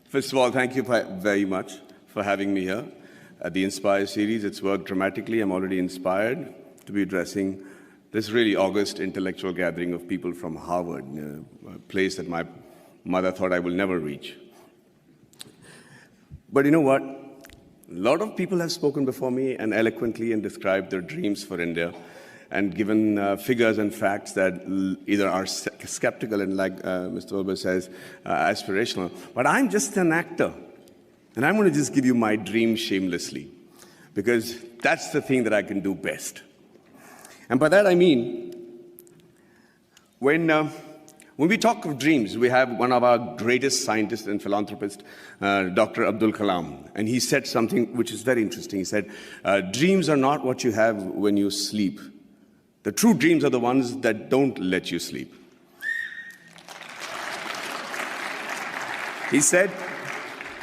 First of all, thank you very much for having me here at the Inspire series. It's worked dramatically. I'm already inspired to be addressing this really august intellectual gathering of people from Harvard, a place that my mother thought I will never reach. But you know what? A lot of people have spoken before me and eloquently and described their dreams for India and given figures and facts that either are skeptical and, like Mr. Wilbur says, aspirational. But I'm just an actor. And I'm going to just give you my dream shamelessly, because that's the thing that I can do best. And by that I mean, when we talk of dreams, we have one of our greatest scientists and philanthropists, Dr. Abdul Kalam, and he said something which is very interesting. He said, dreams are not what you have when you sleep. The true dreams are the ones that don't let you sleep. He said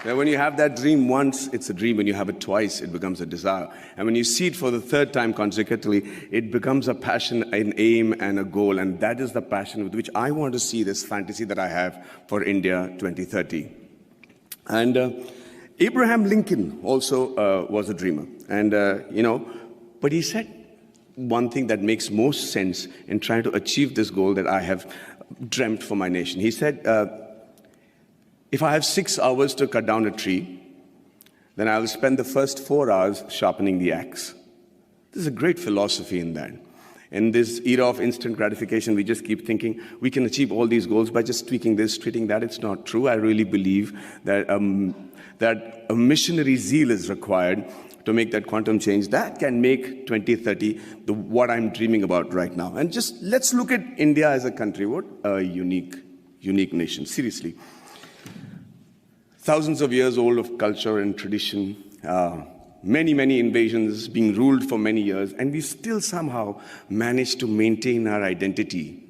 that when you have that dream once, it's a dream. When you have it twice, it becomes a desire. And when you see it for the third time consecutively, it becomes a passion, an aim, and a goal. And that is the passion with which I want to see this fantasy that I have for India 2030. And Abraham Lincoln also was a dreamer. And, but he said one thing that makes most sense in trying to achieve this goal that I have dreamt for my nation. He said, if I have 6 hours to cut down a tree, then I'll spend the first 4 hours sharpening the axe. There's a great philosophy in that. In this era of instant gratification, we just keep thinking we can achieve all these goals by just tweaking this, tweaking that. It's not true. I really believe that, that a missionary zeal is required to make that quantum change that can make 2030 what I'm dreaming about right now. And just let's look at India as a country. What a unique nation, seriously. Thousands of years old of culture and tradition, many invasions, being ruled for many years, and we still somehow managed to maintain our identity.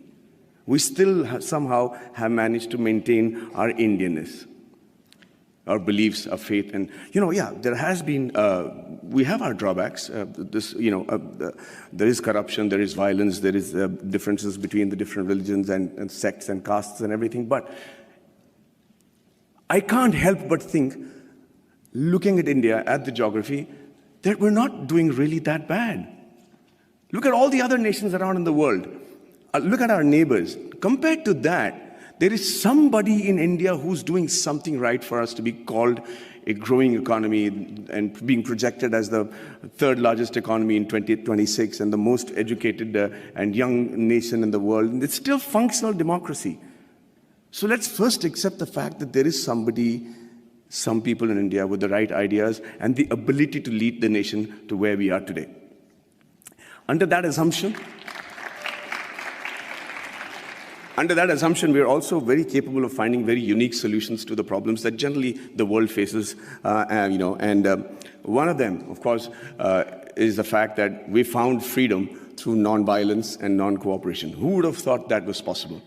We still somehow have managed to maintain our Indianness, our beliefs, our faith. And, there has been, we have our drawbacks. There is corruption, there is violence, there is differences between the different religions and sects and castes and everything. But I can't help but think, looking at India, at the geography, that we're not doing really that bad. Look at all the other nations around in the world. Look at our neighbors. Compared to that, there is somebody in India who's doing something right for us to be called a growing economy and being projected as the third largest economy in 2026 and the most educated and young nation in the world. And it's still functional democracy. So let's first accept the fact that there is somebody, some people in India with the right ideas and the ability to lead the nation to where we are today. Under that assumption, we are also very capable of finding very unique solutions to the problems that generally the world faces. One of them, of course, is the fact that we found freedom through non-violence and non-cooperation. Who would have thought that was possible?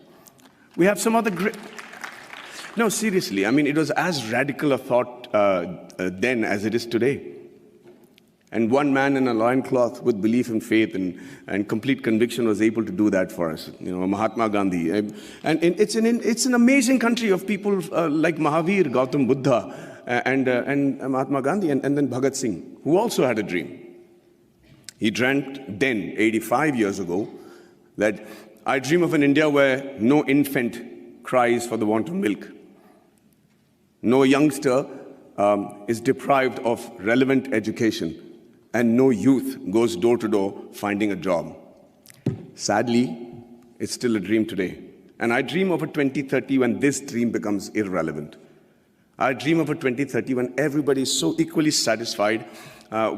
We have some other great... No, seriously, it was as radical a thought then as it is today. And one man in a loincloth with belief and faith and complete conviction was able to do that for us, Mahatma Gandhi. And it's an amazing country of people like Mahavir, Gautam Buddha, and Mahatma Gandhi, and then Bhagat Singh, who also had a dream. He dreamt then, 85 years ago, that I dream of an India where no infant cries for the want of milk. No youngster is deprived of relevant education, and no youth goes door to door finding a job. Sadly, it's still a dream today. And I dream of a 2030 when this dream becomes irrelevant. I dream of a 2030 when everybody is so equally satisfied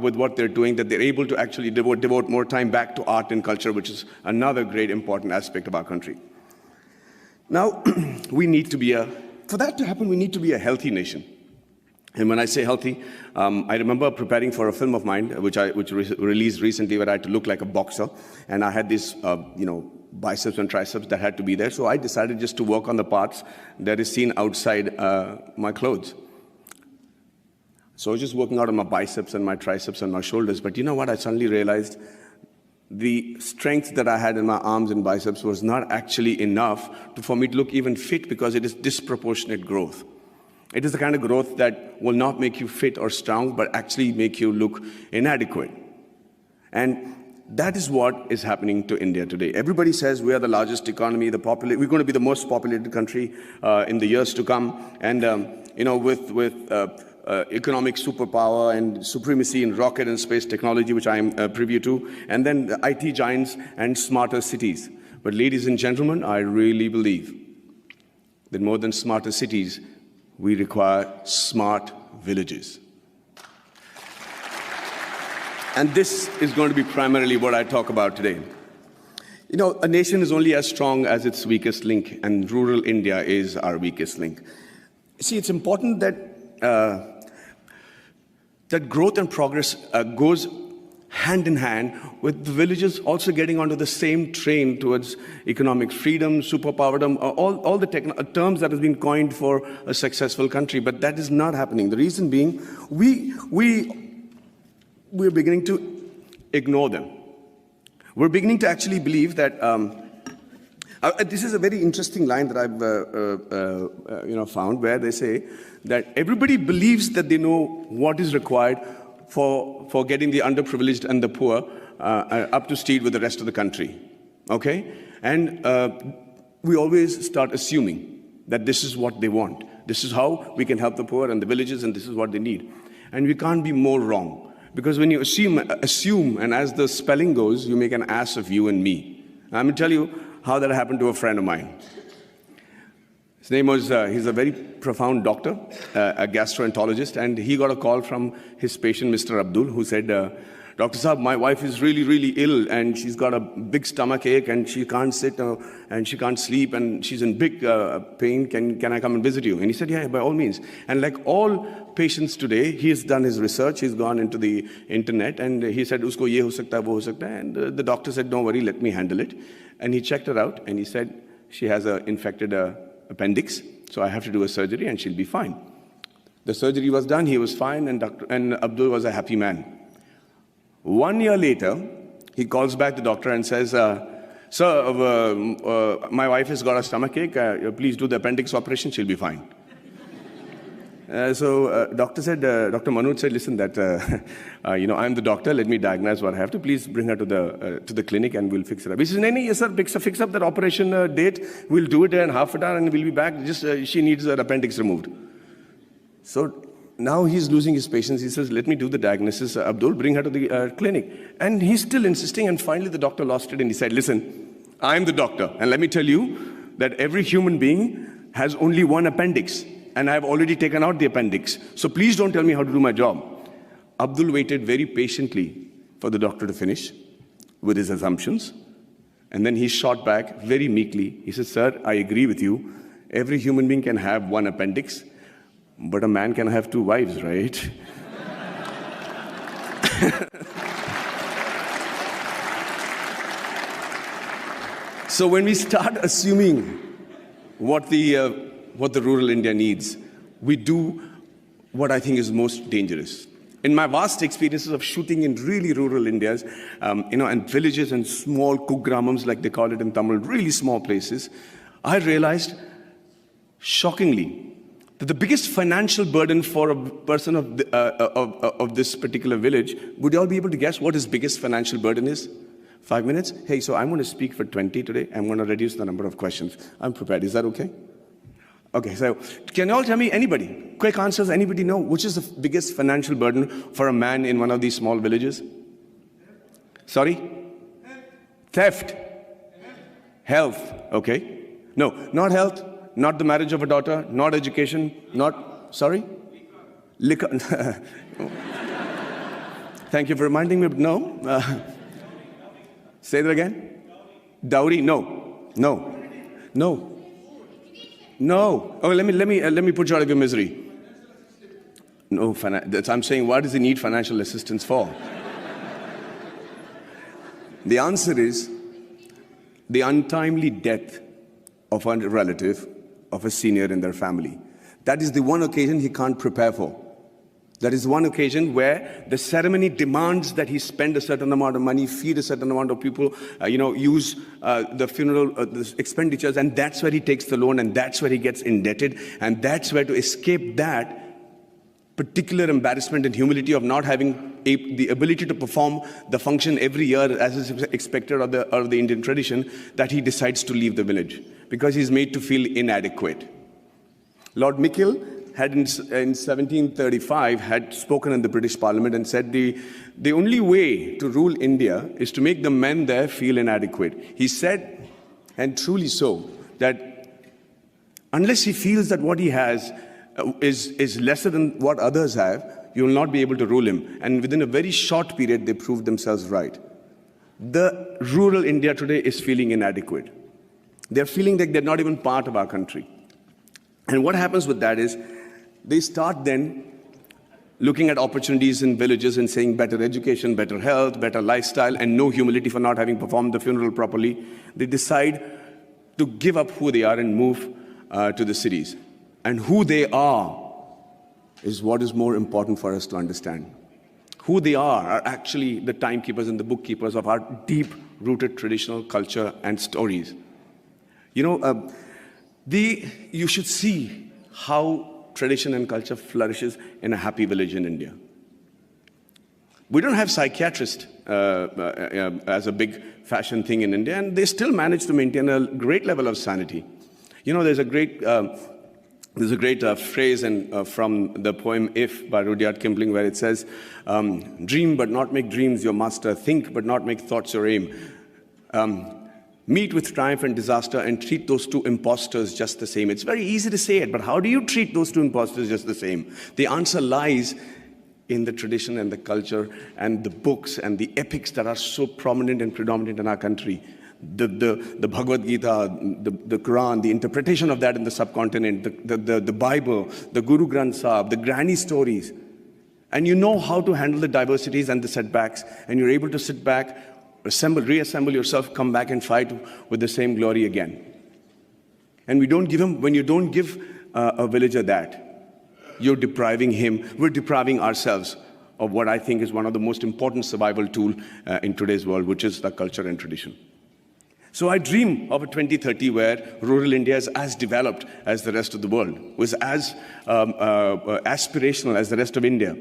with what they're doing that they're able to actually devote more time back to art and culture, which is another great important aspect of our country. Now, for that to happen, we need to be a healthy nation. And when I say healthy, I remember preparing for a film of mine, which released recently, where I had to look like a boxer. And I had these, biceps and triceps that had to be there. So I decided just to work on the parts that is seen outside my clothes. So I was just working out on my biceps and my triceps and my shoulders. But you know what? I suddenly realized the strength that I had in my arms and biceps was not actually enough for me to look even fit, because it is disproportionate growth. It is the kind of growth that will not make you fit or strong, but actually make you look inadequate. And that is what is happening to India today. Everybody says we are the largest economy, we're going to be the most populated country in the years to come. And with economic superpower and supremacy in rocket and space technology, which I am privy to, and then the IT giants and smarter cities. But ladies and gentlemen, I really believe that more than smarter cities, we require smart villages. And this is going to be primarily what I talk about today. You know, a nation is only as strong as its weakest link, and rural India is our weakest link. See, it's important that that growth and progress goes hand in hand with the villages also getting onto the same train towards economic freedom, superpowerdom, all the terms that have been coined for a successful country. But that is not happening. The reason being, we're beginning to ignore them. We're beginning to actually believe that this is a very interesting line that I've found, where they say that everybody believes that they know what is required for getting the underprivileged and the poor up to speed with the rest of the country. Okay? And we always start assuming that this is what they want. This is how we can help the poor and the villages, and this is what they need. And we can't be more wrong. Because when you assume, and as the spelling goes, you make an ass of you and me. I'm going to tell you how that happened to a friend of mine. His name was, he's a very profound doctor, a gastroenterologist, and he got a call from his patient, Mr. Abdul, who said, Dr. Saab, my wife is really, really ill, and she's got a big stomach ache, and she can't sit, and she can't sleep, and she's in big pain. Can I come and visit you? And he said, yeah, by all means. And like all patients today, he has done his research, he's gone into the internet, and he said, usko ye ho sakta hai, wo ho sakta hai. And the doctor said, don't worry, let me handle it. And he checked her out, and he said, she has an infected appendix, so I have to do a surgery, and she'll be fine. The surgery was done, he was fine, and Abdul was a happy man. 1 year later, he calls back the doctor and says, sir, my wife has got a stomachache, please do the appendix operation, she'll be fine. So Dr. Manoj said, listen, that I'm the doctor, let me diagnose what I have to, please bring her to the clinic and we'll fix it up. He says, no, yes sir, fix up that operation date, we'll do it in half an hour and we'll be back, just she needs her appendix removed. So now he's losing his patience. He says, let me do the diagnosis, Abdul, bring her to the clinic. And he's still insisting, and finally the doctor lost it and he said, listen, I'm the doctor, and let me tell you that every human being has only one appendix, and I've already taken out the appendix. So please don't tell me how to do my job. Abdul waited very patiently for the doctor to finish with his assumptions, and then he shot back very meekly. He said, sir, I agree with you. Every human being can have one appendix, but a man can have two wives, right? So when we start assuming what the rural India needs, we do what I think is most dangerous. In my vast experiences of shooting in really rural Indias, and villages and small kugramams, like they call it in Tamil, really small places, I realized, shockingly, that the biggest financial burden for a person of this particular village, would you all be able to guess what his biggest financial burden is? 5 minutes? Hey, so I'm going to speak for 20 today. I'm going to reduce the number of questions. I'm prepared. Is that okay? Okay, so can you all tell me, anybody, quick answers, anybody know which is the biggest financial burden for a man in one of these small villages? Sorry? Theft. Health. Okay. No, not health. Not the marriage of a daughter, not education, not, sorry? Liquor. Thank you for reminding me, but no. Say that again. Dowry, no. No. No. No. Oh, let me put you out of your misery. No, I'm saying, what does he need financial assistance for? The answer is the untimely death of a relative, of a senior in their family. That is the one occasion he can't prepare for. There is one occasion where the ceremony demands that he spend a certain amount of money, feed a certain amount of people, use the funeral the expenditures, and that's where he takes the loan, and that's where he gets indebted, and that's where, to escape that particular embarrassment and humility of not having the ability to perform the function every year as is expected of the Indian tradition, that he decides to leave the village because he's made to feel inadequate. Lord Mickle had in 1735 had spoken in the British Parliament and said the only way to rule India is to make the men there feel inadequate. He said, and truly so, that unless he feels that what he has is lesser than what others have, you will not be able to rule him. And within a very short period, they proved themselves right. The rural India today is feeling inadequate. They're feeling like they're not even part of our country. And what happens with that is, they start then looking at opportunities in villages and saying better education, better health, better lifestyle, and no humility for not having performed the funeral properly. They decide to give up who they are and move to the cities. And who they are is what is more important for us to understand. Who they are actually the timekeepers and the bookkeepers of our deep-rooted traditional culture and stories. You should see how tradition and culture flourishes in a happy village in India. We don't have psychiatrists as a big fashion thing in India, and they still manage to maintain a great level of sanity. There's a great phrase from the poem If by Rudyard Kipling, where it says, dream but not make dreams your master, think but not make thoughts your aim. Meet with triumph and disaster and treat those two impostors just the same. It's very easy to say it, but how do you treat those two impostors just the same? The answer lies in the tradition and the culture and the books and the epics that are so prominent and predominant in our country. The Bhagavad Gita, the Quran, the interpretation of that in the subcontinent, the Bible, the Guru Granth Sahib, the granny stories. And you know how to handle the diversities and the setbacks, and you're able to sit back, reassemble yourself, come back and fight with the same glory again. And when you don't give a villager that, you're depriving him, we're depriving ourselves of what I think is one of the most important survival tools in today's world, which is the culture and tradition. So I dream of a 2030 where rural India is as developed as the rest of the world, was as aspirational as the rest of India,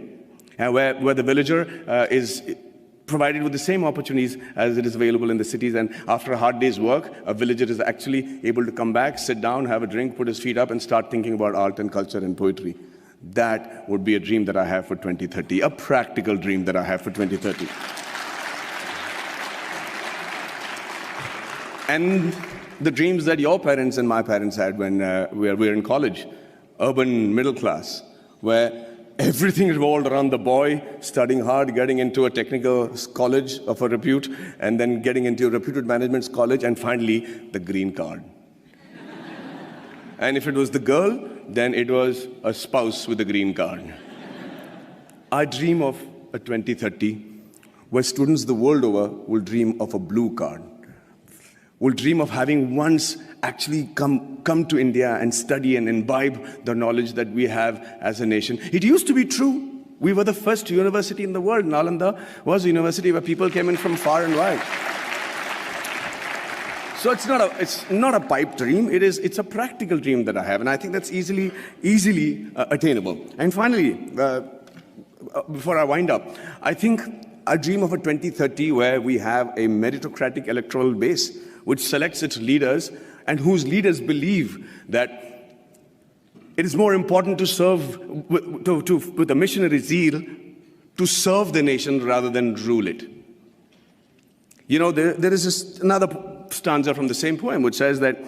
and where the villager is provided with the same opportunities as it is available in the cities. And after a hard day's work, a villager is actually able to come back, sit down, have a drink, put his feet up, and start thinking about art and culture and poetry. That would be a dream that I have for 2030, a practical dream that I have for 2030. And the dreams that your parents and my parents had when we were in college, urban middle class, where everything revolved around the boy studying hard, getting into a technical college of a repute, and then getting into a reputed management college, and finally the green card. And if it was the girl, then it was a spouse with a green card. I dream of a 2030 where students the world over will dream of a blue card, will dream of having once actually come to India and study and imbibe the knowledge that we have as a nation. It used to be true. We were the first university in the world. Nalanda was a university where people came in from far and wide. So it's not a pipe dream. It's a practical dream that I have, and I think that's easily attainable. And finally, before I wind up, I think I dream of a 2030 where we have a meritocratic electoral base which selects its leaders and whose leaders believe that it is more important to serve with a missionary zeal to serve the nation rather than rule it. There is another stanza from the same poem which says that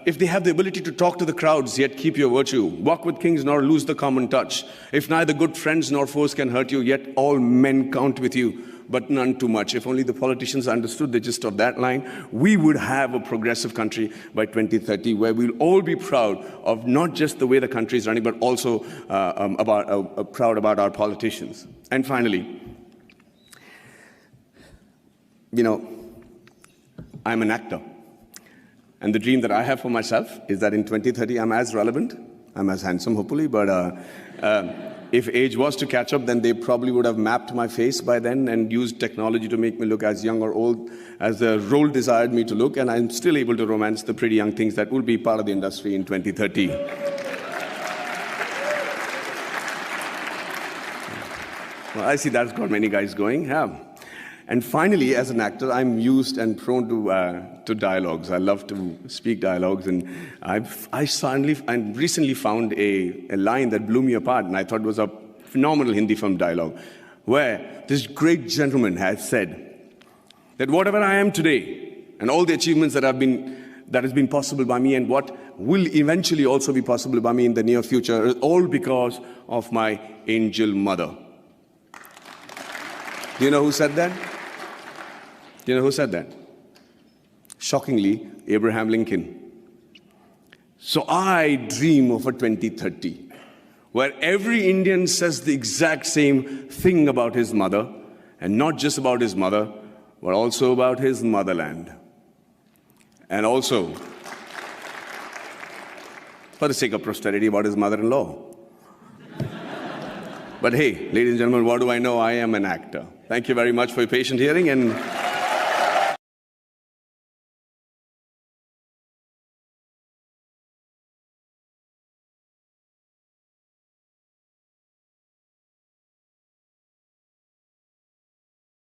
if they have the ability to talk to the crowds, yet keep your virtue, walk with kings nor lose the common touch, if neither good friends nor foes can hurt you, yet all men count with you, but none too much. If only the politicians understood the gist of that line, we would have a progressive country by 2030 where we'll all be proud of not just the way the country is running, but also proud about our politicians. And finally, I'm an actor. And the dream that I have for myself is that in 2030, I'm as relevant, I'm as handsome, hopefully, but if age was to catch up, then they probably would have mapped my face by then and used technology to make me look as young or old as the role desired me to look, and I'm still able to romance the pretty young things that will be part of the industry in 2030. Well, I see that's got many guys going. Yeah. And finally, as an actor, I'm used and prone to dialogues. I love to speak dialogues, and I recently found a line that blew me apart, and I thought was a phenomenal Hindi film dialogue, where this great gentleman had said that whatever I am today, and all the achievements that has been possible by me, and what will eventually also be possible by me in the near future, is all because of my angel mother. Do you know who said that? Do you know who said that? Shockingly, Abraham Lincoln. So I dream of a 2030 where every Indian says the exact same thing about his mother, and not just about his mother, but also about his motherland. And also, for the sake of posterity, about his mother-in-law. But hey, ladies and gentlemen, what do I know? I am an actor. Thank you very much for your patient hearing, and